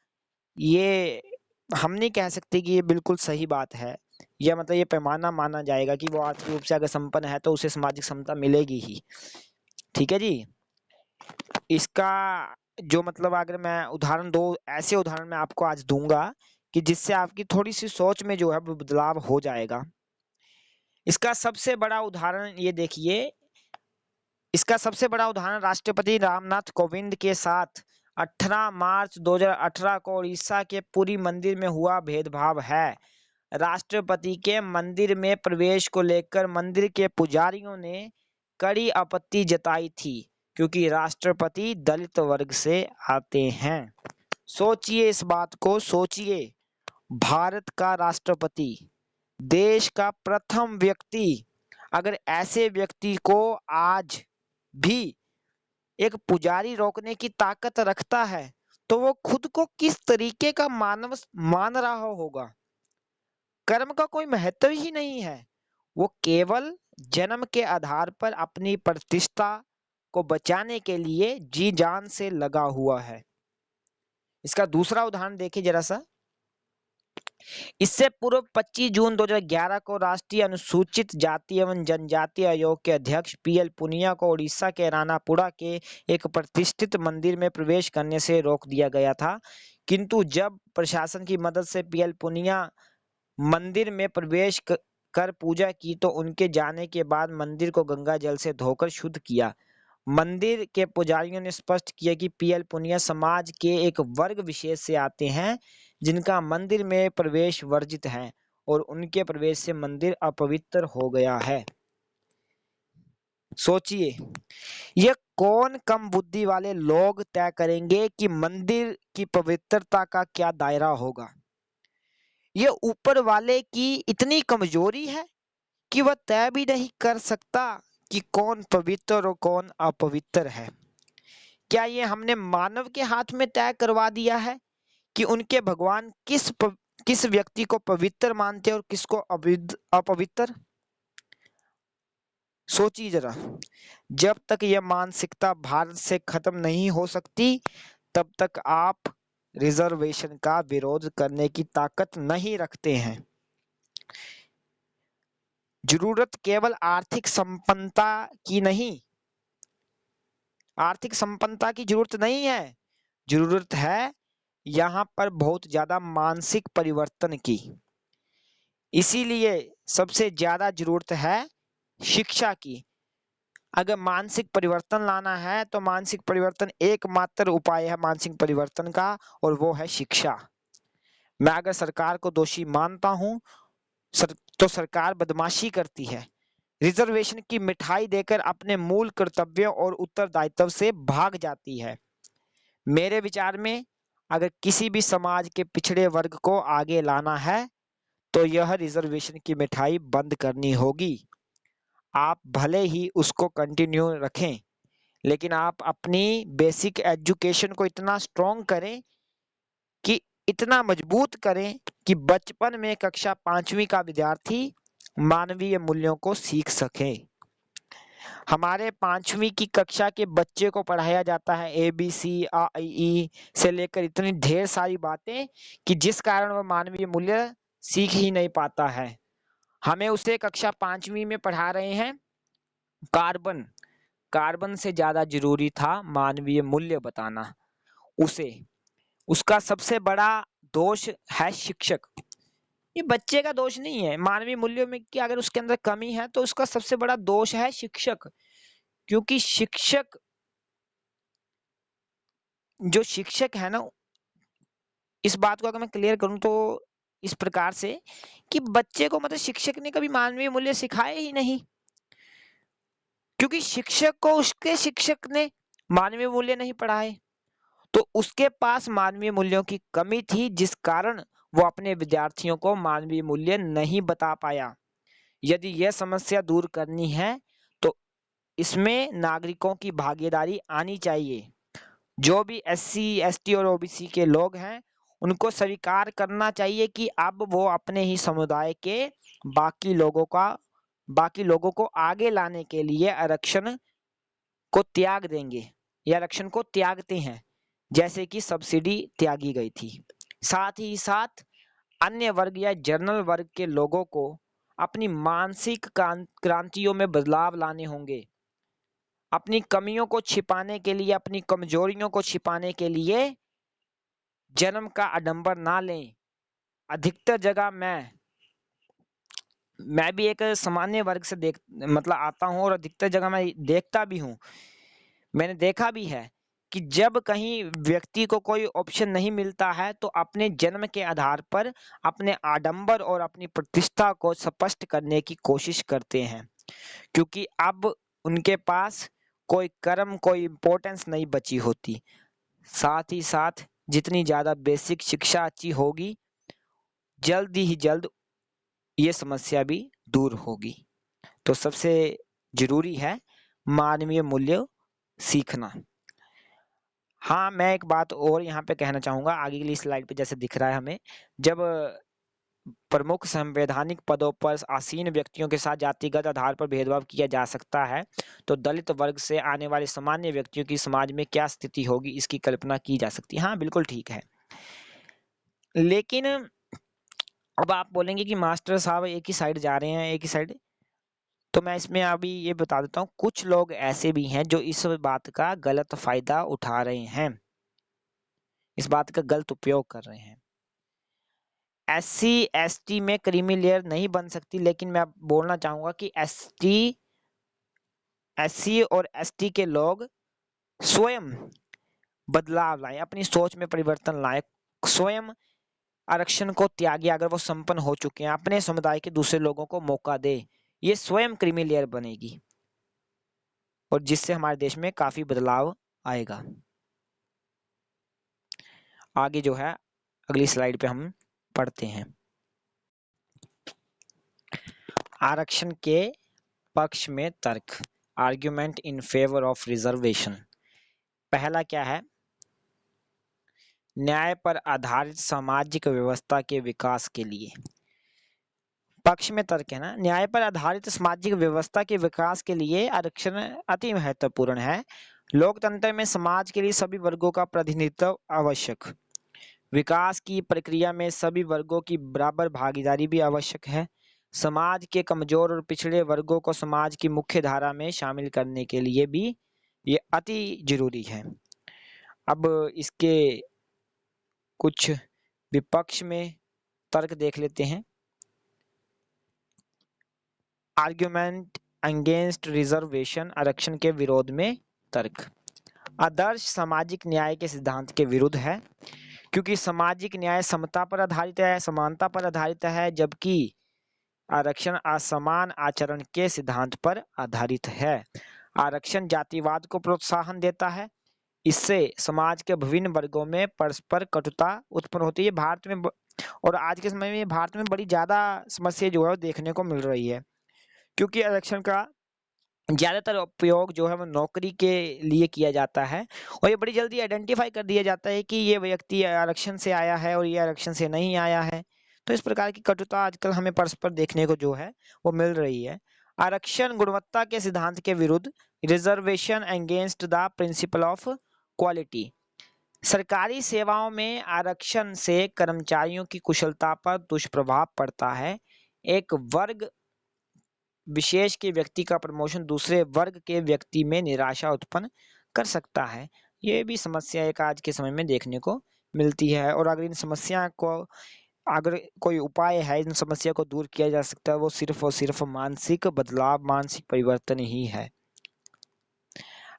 ये हम नहीं कह सकते कि ये बिल्कुल सही बात है, या मतलब ये पैमाना माना जाएगा कि वो आर्थिक रूप से अगर संपन्न है तो उसे सामाजिक समता मिलेगी ही। ठीक है जी। इसका जो मतलब अगर मैं उदाहरण दो, ऐसे उदाहरण मैं आपको आज दूंगा कि जिससे आपकी थोड़ी सी सोच में जो है बदलाव हो जाएगा। इसका सबसे बड़ा उदाहरण ये देखिए, इसका सबसे बड़ा उदाहरण राष्ट्रपति रामनाथ कोविंद के साथ 18 मार्च 2018 को उड़ीसा के पुरी मंदिर में हुआ भेदभाव है। राष्ट्रपति के मंदिर में प्रवेश को लेकर मंदिर के पुजारियों ने कड़ी आपत्ति जताई थी क्योंकि राष्ट्रपति दलित वर्ग से आते हैं। सोचिए, इस बात को सोचिए। भारत का राष्ट्रपति, देश का प्रथम व्यक्ति, अगर ऐसे व्यक्ति को आज भी एक पुजारी रोकने की ताकत रखता है तो वो खुद को किस तरीके का मानव मान रहा होगा। कर्म का कोई महत्व ही नहीं है, वो केवल जन्म के आधार पर अपनी प्रतिष्ठा को बचाने के लिए जी जान से लगा हुआ है। इसका दूसरा उदाहरण देखिए जरा सा। इससे पूर्व 25 जून 2011 को राष्ट्रीय अनुसूचित जाति एवं जनजाति आयोग के अध्यक्ष पीएल पुनिया को उड़ीसा के रानापुरा के एक प्रतिष्ठित मंदिर में प्रवेश करने से रोक दिया गया था, किंतु जब प्रशासन की मदद से पीएल पुनिया मंदिर में प्रवेश कर पूजा की तो उनके जाने के बाद मंदिर को गंगा जल से धोकर शुद्ध किया। मंदिर के पुजारियों ने स्पष्ट किया कि पीएल पुनिया समाज के एक वर्ग विशेष से आते हैं जिनका मंदिर में प्रवेश वर्जित है और उनके प्रवेश से मंदिर अपवित्र हो गया है। सोचिए, ये कौन कम बुद्धि वाले लोग तय करेंगे कि मंदिर की पवित्रता का क्या दायरा होगा? ये ऊपर वाले की इतनी कमजोरी है कि वह तय भी नहीं कर सकता कि कौन पवित्र और कौन अपवित्र है। क्या ये हमने मानव के हाथ में तय करवा दिया है कि उनके भगवान किस व्यक्ति को पवित्र मानते और किसको अपवित्र? सोचिए जरा, जब तक यह मानसिकता भारत से खत्म नहीं हो सकती तब तक आप रिजर्वेशन का विरोध करने की ताकत नहीं रखते हैं। जरूरत केवल आर्थिक संपन्नता की नहीं, आर्थिक संपन्नता की जरूरत नहीं है, जरूरत है यहाँ पर बहुत ज्यादा मानसिक परिवर्तन की। इसीलिए सबसे ज्यादा जरूरत है शिक्षा की। अगर मानसिक परिवर्तन लाना है तो मानसिक परिवर्तन एकमात्र उपाय है मानसिक परिवर्तन का, और वो है शिक्षा। मैं अगर सरकार को दोषी मानता हूं तो सरकार बदमाशी करती है, रिजर्वेशन की मिठाई देकर अपने मूल कर्तव्यों और उत्तरदायित्व से भाग जाती है। मेरे विचार में अगर किसी भी समाज के पिछड़े वर्ग को आगे लाना है तो यह रिजर्वेशन की मिठाई बंद करनी होगी। आप भले ही उसको कंटिन्यू रखें, लेकिन आप अपनी बेसिक एजुकेशन को इतना स्ट्रॉन्ग करें कि इतना मजबूत करें कि बचपन में कक्षा 5वीं का विद्यार्थी मानवीय मूल्यों को सीख सके। हमारे 5वीं की कक्षा के बच्चे को पढ़ाया जाता है ABC आ ई से लेकर इतनी ढेर सारी बातें कि जिस कारण वह मानवीय मूल्य सीख ही नहीं पाता है। हमें उसे कक्षा 5वीं में पढ़ा रहे हैं कार्बन। कार्बन से ज्यादा जरूरी था मानवीय मूल्य बताना उसे। उसका सबसे बड़ा दोष है शिक्षक। ये बच्चे का दोष नहीं है, मानवीय मूल्यों में कि अगर उसके अंदर कमी है तो उसका सबसे बड़ा दोष है शिक्षक। क्योंकि शिक्षक जो शिक्षक है ना, इस बात को अगर मैं क्लियर करूं तो इस प्रकार से कि बच्चे को मतलब शिक्षक ने कभी मानवीय मूल्य सिखाए ही नहीं, क्योंकि शिक्षक को उसके शिक्षक ने मानवीय मूल्य नहीं पढ़ाए, तो उसके पास मानवीय मूल्यों की कमी थी जिस कारण वो अपने विद्यार्थियों को मानवीय मूल्य नहीं बता पाया। यदि यह समस्या दूर करनी है तो इसमें नागरिकों की भागीदारी आनी चाहिए। जो भी SC ST और OBC के लोग हैं उनको स्वीकार करना चाहिए कि अब वो अपने ही समुदाय के बाकी लोगों को आगे लाने के लिए आरक्षण को त्याग देंगे या आरक्षण को त्यागते हैं, जैसे कि सब्सिडी त्यागी गई थी। साथ ही साथ अन्य वर्ग या जनरल वर्ग के लोगों को अपनी मानसिक क्रांतियों में बदलाव लाने होंगे। अपनी कमियों को छिपाने के लिए, अपनी कमजोरियों को छिपाने के लिए जन्म का आडंबर ना लें। अधिकतर जगह मैं भी एक सामान्य वर्ग से मतलब आता हूं और अधिकतर जगह मैं देखता भी हूं, मैंने देखा भी है कि जब कहीं व्यक्ति को कोई ऑप्शन नहीं मिलता है तो अपने जन्म के आधार पर अपने आडंबर और अपनी प्रतिष्ठा को स्पष्ट करने की कोशिश करते हैं, क्योंकि अब उनके पास कोई कर्म, कोई इंपॉर्टेंस नहीं बची होती। साथ ही साथ जितनी ज्यादा बेसिक शिक्षा अच्छी होगी, जल्द ही जल्द ये समस्या भी दूर होगी। तो सबसे जरूरी है मानवीय मूल्य सीखना। हाँ, मैं एक बात और यहाँ पे कहना चाहूंगा, आगे की स्लाइड पे जैसे दिख रहा है हमें, जब प्रमुख संवैधानिक पदों पर आसीन व्यक्तियों के साथ जातिगत आधार पर भेदभाव किया जा सकता है तो दलित वर्ग से आने वाले सामान्य व्यक्तियों की समाज में क्या स्थिति होगी इसकी कल्पना की जा सकती है। हाँ, बिल्कुल ठीक है। लेकिन अब आप बोलेंगे कि मास्टर साहब एक ही साइड जा रहे हैं, एक ही साइड, तो मैं इसमें अभी ये बता देता हूँ, कुछ लोग ऐसे भी हैं जो इस बात का गलत फायदा उठा रहे हैं, इस बात का गलत उपयोग कर रहे हैं। SC ST में क्रीमी लेयर नहीं बन सकती, लेकिन मैं बोलना चाहूंगा कि SC और ST के लोग स्वयं बदलाव लाएं, अपनी सोच में परिवर्तन लाएं, स्वयं आरक्षण को त्यागे, अगर वो संपन्न हो चुके हैं, अपने समुदाय के दूसरे लोगों को मौका दे, ये स्वयं क्रीमी लेयर बनेगी और जिससे हमारे देश में काफी बदलाव आएगा। आगे जो है अगली स्लाइड पे हम पढ़ते हैं। आरक्षण के पक्ष में तर्क, argument in favour of reservation. पहला क्या है? न्याय पर आधारित सामाजिक व्यवस्था के विकास के लिए। पक्ष में तर्क है ना, न्याय पर आधारित सामाजिक व्यवस्था के विकास के लिए आरक्षण अति महत्वपूर्ण है। लोकतंत्र में समाज के लिए सभी वर्गों का प्रतिनिधित्व आवश्यक, विकास की प्रक्रिया में सभी वर्गों की बराबर भागीदारी भी आवश्यक है। समाज के कमजोर और पिछड़े वर्गों को समाज की मुख्य धारा में शामिल करने के लिए भी ये अति जरूरी है। अब इसके कुछ विपक्ष में तर्क देख लेते हैं। आर्ग्यूमेंट अगेंस्ट रिजर्वेशन, आरक्षण के विरोध में तर्क। आदर्श सामाजिक न्याय के सिद्धांत के विरुद्ध है, क्योंकि सामाजिक न्याय समता पर आधारित है, समानता पर आधारित है, जबकि आरक्षण असमान आचरण के सिद्धांत पर आधारित है। आरक्षण जातिवाद को प्रोत्साहन देता है, इससे समाज के विभिन्न वर्गों में परस्पर कटुता उत्पन्न होती है। भारत में और आज के समय में भारत में बड़ी ज्यादा समस्या जो है वो देखने को मिल रही है, क्योंकि आरक्षण का ज्यादातर उपयोग जो है वो नौकरी के लिए किया जाता है और ये बड़ी जल्दी आइडेंटिफाई कर दिया जाता है कि ये व्यक्ति आरक्षण से आया है और ये आरक्षण से नहीं आया है। तो इस प्रकार की कटुता आजकल हमें परस्पर देखने को जो है वो मिल रही है। आरक्षण गुणवत्ता के सिद्धांत के विरुद्ध, reservation against the principle of quality. सरकारी सेवाओं में आरक्षण से कर्मचारियों की कुशलता पर दुष्प्रभाव पड़ता है। एक वर्ग विशेष के व्यक्ति का प्रमोशन दूसरे वर्ग के व्यक्ति में निराशा उत्पन्न कर सकता है। ये भी समस्या एक आज के समय में देखने को मिलती है, और अगर इन समस्या को, अगर कोई उपाय है इन समस्या को दूर किया जा सकता है, वो सिर्फ और सिर्फ मानसिक बदलाव, मानसिक परिवर्तन ही है।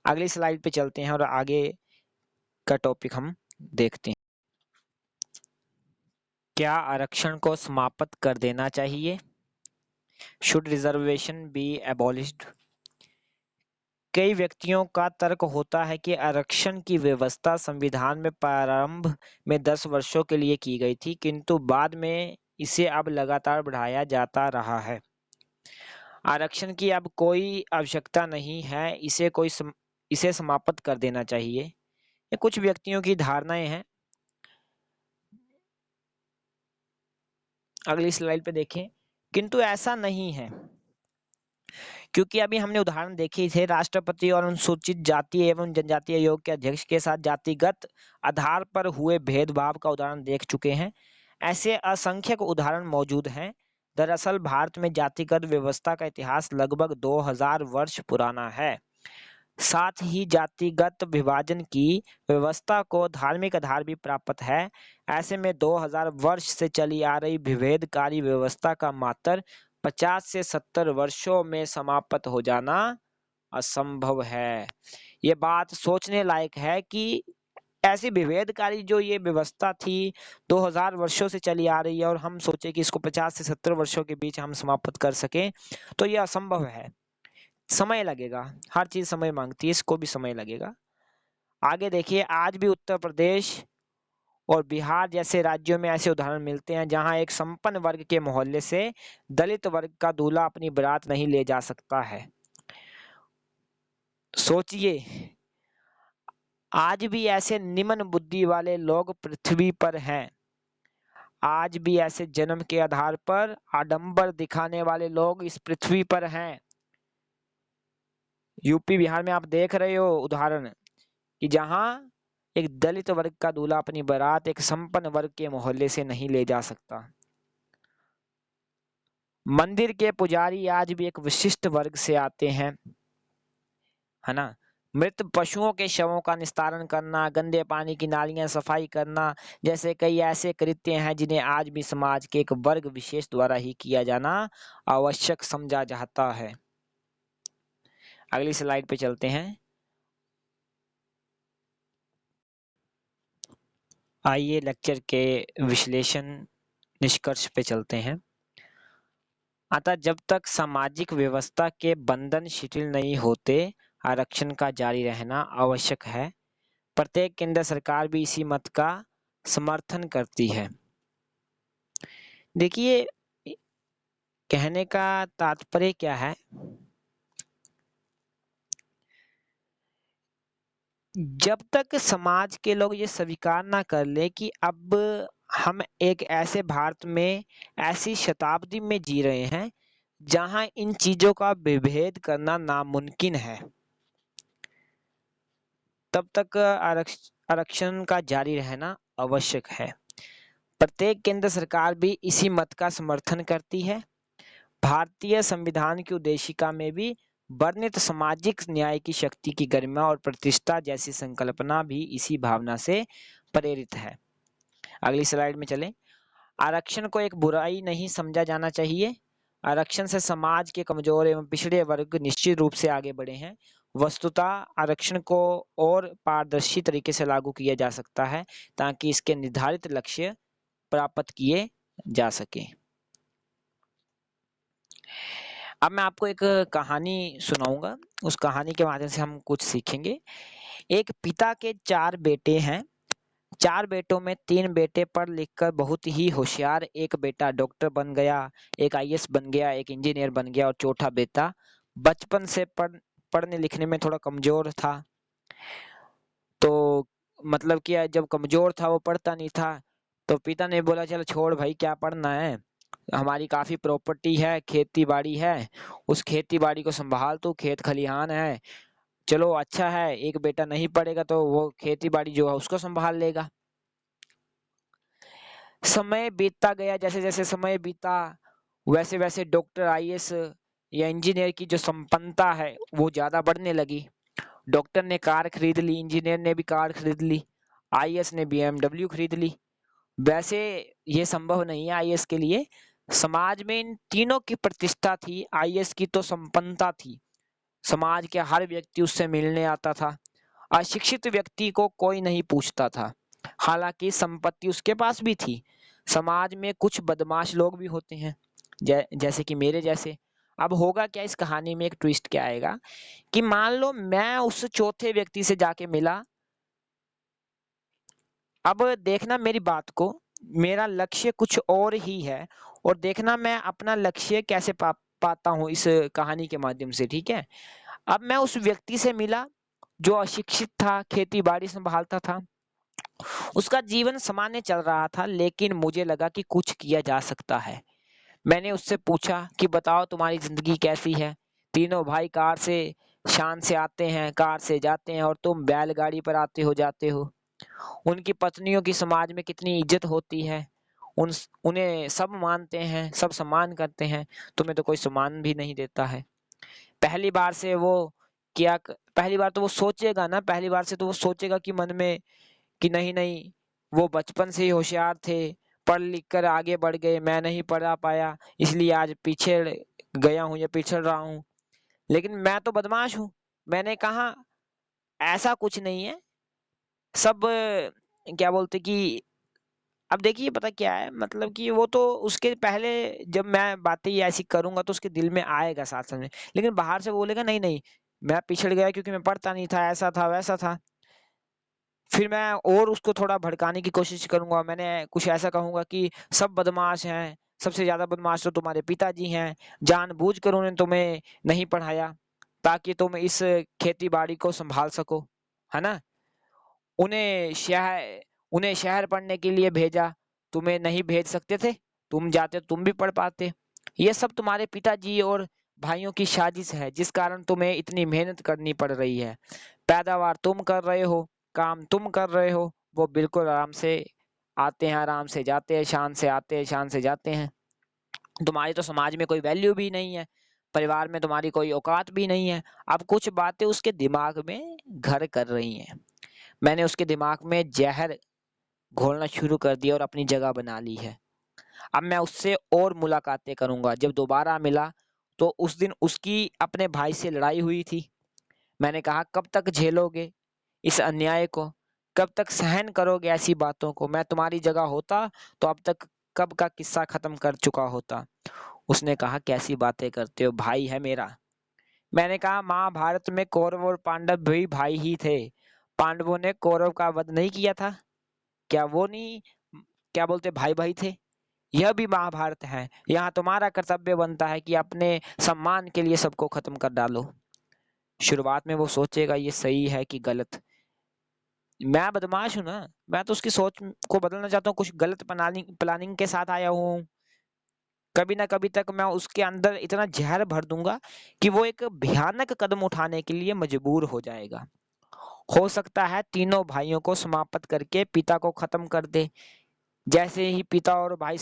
अगली स्लाइड पे चलते हैं और आगे का टॉपिक हम देखते हैं। क्या आरक्षण को समाप्त कर देना चाहिए? Should reservation be abolished? कई व्यक्तियों का तर्क होता है कि आरक्षण की व्यवस्था संविधान में प्रारंभ में 10 वर्षों के लिए की गई थी, किंतु बाद में इसे अब लगातार बढ़ाया जाता रहा है। आरक्षण की अब कोई आवश्यकता नहीं है, इसे समाप्त कर देना चाहिए। ये कुछ व्यक्तियों की धारणाएं हैं। अगली स्लाइड पे देखें, किंतु ऐसा नहीं है, क्योंकि अभी हमने उदाहरण देखे थे, राष्ट्रपति और अनुसूचित जाति एवं जनजाति आयोग के अध्यक्ष के साथ जातिगत आधार पर हुए भेदभाव का उदाहरण देख चुके हैं। ऐसे असंख्यक उदाहरण मौजूद हैं। दरअसल भारत में जातिगत व्यवस्था का इतिहास लगभग 2000 वर्ष पुराना है। साथ ही जातिगत विभाजन की व्यवस्था को धार्मिक आधार भी प्राप्त है। ऐसे में 2000 वर्ष से चली आ रही विभेदकारी व्यवस्था का मात्र 50 से 70 वर्षों में समाप्त हो जाना असंभव है। ये बात सोचने लायक है कि ऐसी विभेदकारी जो ये व्यवस्था थी 2000 वर्षों से चली आ रही है, और हम सोचे कि इसको 50 से 70 वर्षों के बीच हम समाप्त कर सकें, तो ये असंभव है। समय लगेगा, हर चीज समय मांगती है, इसको भी समय लगेगा। आगे देखिए, आज भी उत्तर प्रदेश और बिहार जैसे राज्यों में ऐसे उदाहरण मिलते हैं जहां एक संपन्न वर्ग के मोहल्ले से दलित वर्ग का दूल्हा अपनी बारात नहीं ले जा सकता है। सोचिए, आज भी ऐसे निम्न बुद्धि वाले लोग पृथ्वी पर हैं। आज भी ऐसे जन्म के आधार पर आडंबर दिखाने वाले लोग इस पृथ्वी पर हैं। यूपी बिहार में आप देख रहे हो उदाहरण कि जहां एक दलित वर्ग का दूल्हा अपनी बारात एक संपन्न वर्ग के मोहल्ले से नहीं ले जा सकता। मंदिर के पुजारी आज भी एक विशिष्ट वर्ग से आते हैं, है ना। मृत पशुओं के शवों का निस्तारण करना, गंदे पानी की नालियां सफाई करना जैसे कई ऐसे कृत्य हैं जिन्हें आज भी समाज के एक वर्ग विशेष द्वारा ही किया जाना आवश्यक समझा जाता है। अगली स्लाइड पे चलते हैं। आइए लेक्चर के विश्लेषण निष्कर्ष पे चलते हैं। अतः जब तक सामाजिक व्यवस्था के बंधन शिथिल नहीं होते, आरक्षण का जारी रहना आवश्यक है। प्रत्येक केंद्र सरकार भी इसी मत का समर्थन करती है। देखिए, कहने का तात्पर्य क्या है, जब तक समाज के लोग ये स्वीकार ना कर ले कि अब हम एक ऐसे भारत में, ऐसी शताब्दी में जी रहे हैं जहां इन चीजों का विभेद करना नामुमकिन है, तब तक आरक्षण का जारी रहना आवश्यक है। प्रत्येक केंद्र सरकार भी इसी मत का समर्थन करती है। भारतीय संविधान की उद्देशिका में भी वर्णित सामाजिक न्याय की शक्ति की गरिमा और प्रतिष्ठा जैसी संकल्पना भी इसी भावना से प्रेरित है। अगली स्लाइड में चलें। आरक्षण को एक बुराई नहीं समझा जाना चाहिए। आरक्षण से समाज के कमजोर एवं पिछड़े वर्ग निश्चित रूप से आगे बढ़े हैं। वस्तुतः आरक्षण को और पारदर्शी तरीके से लागू किया जा सकता है ताकि इसके निर्धारित लक्ष्य प्राप्त किए जा सके। अब मैं आपको एक कहानी सुनाऊंगा, उस कहानी के माध्यम से हम कुछ सीखेंगे। एक पिता के 4 बेटे हैं। 4 बेटों में 3 बेटे पढ़ लिख कर बहुत ही होशियार, एक बेटा डॉक्टर बन गया, एक आईएएस बन गया, एक इंजीनियर बन गया और चौथा बेटा बचपन से पढ़ने लिखने में थोड़ा कमजोर था। तो मतलब कि जब कमजोर था, वो पढ़ता नहीं था, तो पिता ने बोला चल छोड़ भाई, क्या पढ़ना है, हमारी काफी प्रॉपर्टी है, खेती बाड़ी है, उस खेती बाड़ी को संभाल, तू खेत खलिहान है, चलो अच्छा है, एक बेटा नहीं पढ़ेगा तो वो खेती बाड़ी जो है उसको संभाल लेगा। समय बीतता गया, जैसे जैसे समय बीता वैसे वैसे डॉक्टर, आईएएस या इंजीनियर की जो संपन्नता है वो ज्यादा बढ़ने लगी। डॉक्टर ने कार खरीद ली, इंजीनियर ने भी कार खरीद ली, आईएएस ने बीएमडब्ल्यू खरीद ली। वैसे ये संभव नहीं है आईएएस के लिए। समाज में इन तीनों की प्रतिष्ठा थी। आईएएस की तो संपन्नता थी, समाज के हर व्यक्ति उससे मिलने आता था, अशिक्षित व्यक्ति को कोई नहीं पूछता था। हालांकि संपत्ति उसके पास भी थी। समाज में कुछ बदमाश लोग भी होते हैं, जैसे कि मेरे जैसे। अब होगा क्या, इस कहानी में एक ट्विस्ट क्या आएगा कि मान लो मैं उस चौथे व्यक्ति से जाके मिला। अब देखना मेरी बात को, मेरा लक्ष्य कुछ और ही है, और देखना मैं अपना लक्ष्य कैसे पाता हूँ इस कहानी के माध्यम से, ठीक है। अब मैं उस व्यक्ति से मिला जो अशिक्षित था, खेती बाड़ी संभालता था, उसका जीवन सामान्य चल रहा था, लेकिन मुझे लगा कि कुछ किया जा सकता है। मैंने उससे पूछा कि बताओ तुम्हारी जिंदगी कैसी है। तीनों भाई कार से शान से आते हैं, कार से जाते हैं, और तुम बैलगाड़ी पर आते हो जाते हो। उनकी पत्नियों की समाज में कितनी इज्जत होती है, उन्हें सब मानते हैं, सब सम्मान करते हैं, तुम्हें तो कोई सम्मान भी नहीं देता है। पहली बार से वो पहली बार तो वो सोचेगा ना, पहली बार से तो वो सोचेगा कि मन में कि नहीं नहीं, वो बचपन से ही होशियार थे, पढ़ लिख कर आगे बढ़ गए, मैं नहीं पढ़ा पाया, इसलिए आज पीछे गया हूँ या पिछड़ रहा हूँ। लेकिन मैं तो बदमाश हूँ। मैंने कहा ऐसा कुछ नहीं है, सब क्या बोलते कि अब देखिए पता क्या है, मतलब कि वो तो उसके पहले जब मैं बातें ये ऐसी करूंगा तो उसके दिल में आएगा साथ साथ में, लेकिन बाहर से बोलेगा नहीं नहीं, मैं पिछड़ गया क्योंकि मैं पढ़ता नहीं था, ऐसा था वैसा था। फिर मैं और उसको थोड़ा भड़काने की कोशिश करूंगा, मैंने कुछ ऐसा कहूंगा कि सब बदमाश हैं, सबसे ज्यादा बदमाश तो तुम्हारे पिताजी हैं, जानबूझकर उन्होंने तुम्हें नहीं पढ़ाया ताकि तुम इस खेती बाड़ी को संभाल सको, है ना। उन्हें शहर उन्हें शहर पढ़ने के लिए भेजा, तुम्हें नहीं भेज सकते थे, तुम जाते तुम भी पढ़ पाते। ये सब तुम्हारे पिताजी और भाइयों की साजिश है, जिस कारण तुम्हें इतनी मेहनत करनी पड़ रही है। पैदावार तुम कर रहे हो, काम तुम कर रहे हो, वो बिल्कुल आराम से आते हैं, आराम से जाते हैं, शान से आते हैं, शान से जाते हैं। तुम्हारी तो समाज में कोई वैल्यू भी नहीं है, परिवार में तुम्हारी कोई औकात भी नहीं है। अब कुछ बातें उसके दिमाग में घर कर रही हैं। मैंने उसके दिमाग में जहर घोलना शुरू कर दिया और अपनी जगह बना ली है। अब मैं उससे और मुलाकातें करूंगा। जब दोबारा मिला तो उस दिन उसकी अपने भाई से लड़ाई हुई थी। मैंने कहा, कब तक झेलोगे इस अन्याय को, कब तक सहन करोगे ऐसी बातों को? मैं तुम्हारी जगह होता तो अब तक कब का किस्सा खत्म कर चुका होता। उसने कहा, कैसी बातें करते हो, भाई है मेरा। मैंने कहा, महाभारत में कौरव और पांडव भी भाई ही थे। पांडवों ने कौरव का वध नहीं किया था, क्या वो नहीं, क्या बोलते, भाई भाई थे? यह भी महाभारत है। यहाँ तुम्हारा कर्तव्य बनता है कि अपने सम्मान के लिए सबको खत्म कर डालो। शुरुआत में वो सोचेगा ये सही है कि गलत। मैं बदमाश हूं ना, मैं तो उसकी सोच को बदलना चाहता हूँ। कुछ गलत प्लानिंग प्लानिंग के साथ आया हूँ। कभी ना कभी तक मैं उसके अंदर इतना जहर भर दूंगा कि वो एक भयानक कदम उठाने के लिए मजबूर हो जाएगा। हो सकता है तीनों भाइयों को समाप्त करके पिता को खत्म कर दे। जैसे ही पिता और भाई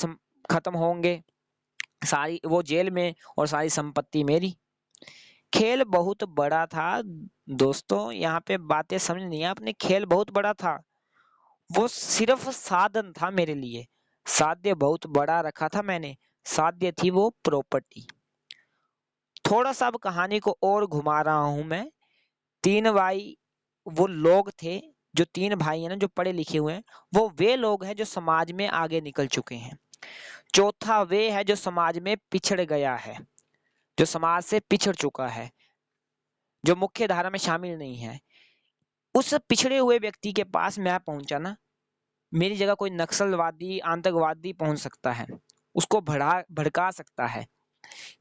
खत्म होंगे, सारी वो जेल में और सारी संपत्ति मेरी। खेल बहुत बड़ा था दोस्तों, यहाँ पे बातें समझ नहीं है आपने। खेल बहुत बड़ा था, वो सिर्फ साधन था मेरे लिए। साध्य बहुत बड़ा रखा था मैंने, साध्य थी वो प्रॉपर्टी। थोड़ा सा अब कहानी को और घुमा रहा हूं मैं। तीन भाई वो लोग थे, जो तीन भाई हैं ना, जो पढ़े लिखे हुए हैं, वो वे लोग हैं जो समाज में आगे निकल चुके हैं। चौथा वे है जो समाज में पिछड़ गया है, जो समाज से पिछड़ चुका है, जो मुख्य धारा में शामिल नहीं है। उस पिछड़े हुए व्यक्ति के पास मैं पहुंचा ना, मेरी जगह कोई नक्सलवादी आतंकवादी पहुंच सकता है, उसको भड़का सकता है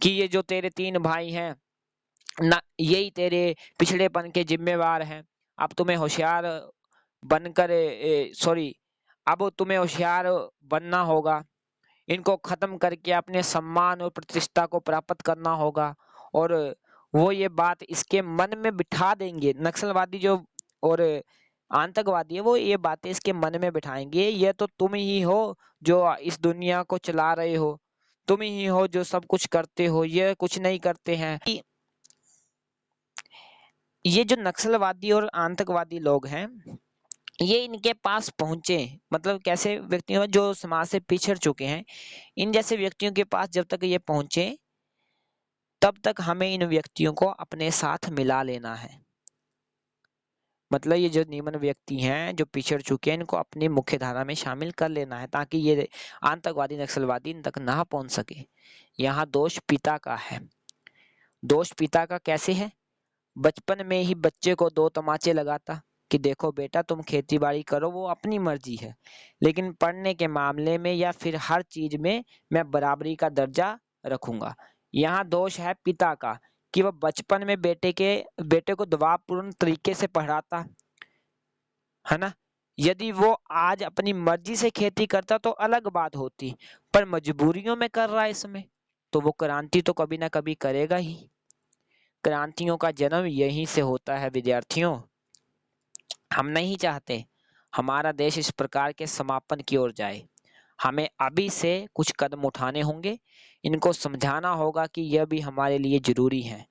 कि ये जो तेरे तीन भाई हैं ना, यही तेरे पिछड़ेपन के जिम्मेवार हैं। अब तुम्हें होशियार बनकर सॉरी अब तुम्हें होशियार बनना होगा, इनको खत्म करके अपने सम्मान और प्रतिष्ठा को प्राप्त करना होगा। और वो ये बात इसके मन में बिठा देंगे, नक्सलवादी जो और आतंकवादी है, वो ये बातें इसके मन में बिठाएंगे, ये तो तुम ही हो जो इस दुनिया को चला रहे हो, तुम ही हो जो सब कुछ करते हो, ये कुछ नहीं करते हैं। ये जो नक्सलवादी और आतंकवादी लोग हैं, ये इनके पास पहुंचे, मतलब कैसे व्यक्तियों जो समाज से पिछड़ चुके हैं, इन जैसे व्यक्तियों के पास जब तक ये पहुंचे, तब तक हमें इन व्यक्तियों को अपने साथ मिला लेना है। मतलब ये जो निम्न व्यक्ति हैं जो पिछड़ चुके हैं, इनको अपनी मुख्य धारा में शामिल कर लेना है, ताकि ये आतंकवादी नक्सलवादी इन तक ना पहुंच सके। यहाँ दोष पिता का है। दोष पिता का कैसे है? बचपन में ही बच्चे को दो तमाचे लगाता कि देखो बेटा, तुम खेती बाड़ी करो, वो अपनी मर्जी है, लेकिन पढ़ने के मामले में या फिर हर चीज में मैं बराबरी का दर्जा रखूंगा। यहाँ दोष है पिता का कि वह बचपन में बेटे को दबावपूर्ण तरीके से पढ़ाता है ना। यदि वो आज अपनी मर्जी से खेती करता तो अलग बात होती, पर मजबूरियों में कर रहा है इसमें, तो वो क्रांति तो कभी ना कभी करेगा ही। क्रांतियों का जन्म यहीं से होता है विद्यार्थियों। हम नहीं चाहते हमारा देश इस प्रकार के समापन की ओर जाए। हमें अभी से कुछ कदम उठाने होंगे, इनको समझाना होगा कि यह भी हमारे लिए जरूरी है।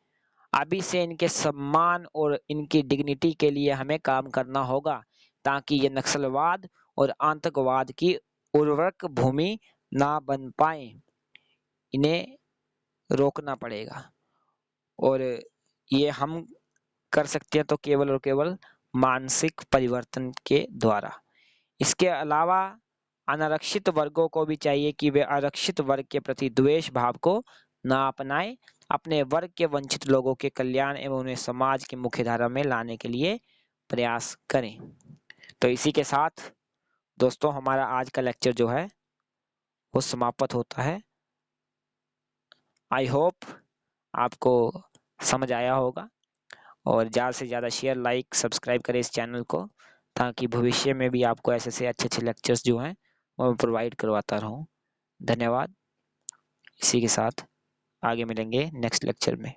अभी से इनके सम्मान और इनकी डिग्निटी के लिए हमें काम करना होगा, ताकि ये नक्सलवाद और आतंकवाद की उर्वरक भूमि ना बन पाए। इन्हें रोकना पड़ेगा, और ये हम कर सकते हैं तो केवल और केवल मानसिक परिवर्तन के द्वारा। इसके अलावा अनारक्षित वर्गों को भी चाहिए कि वे आरक्षित वर्ग के प्रति द्वेष भाव को ना अपनाएं, अपने वर्ग के वंचित लोगों के कल्याण एवं उन्हें समाज की मुख्य धारा में लाने के लिए प्रयास करें। तो इसी के साथ दोस्तों हमारा आज का लेक्चर जो है वो समाप्त होता है। आई होप आपको समझ आया होगा, और ज़्यादा से ज़्यादा शेयर, लाइक, सब्सक्राइब करें इस चैनल को, ताकि भविष्य में भी आपको ऐसे से अच्छे अच्छे लेक्चर्स जो हैं वो मैं प्रोवाइड करवाता रहूं। धन्यवाद। इसी के साथ आगे मिलेंगे नेक्स्ट लेक्चर में।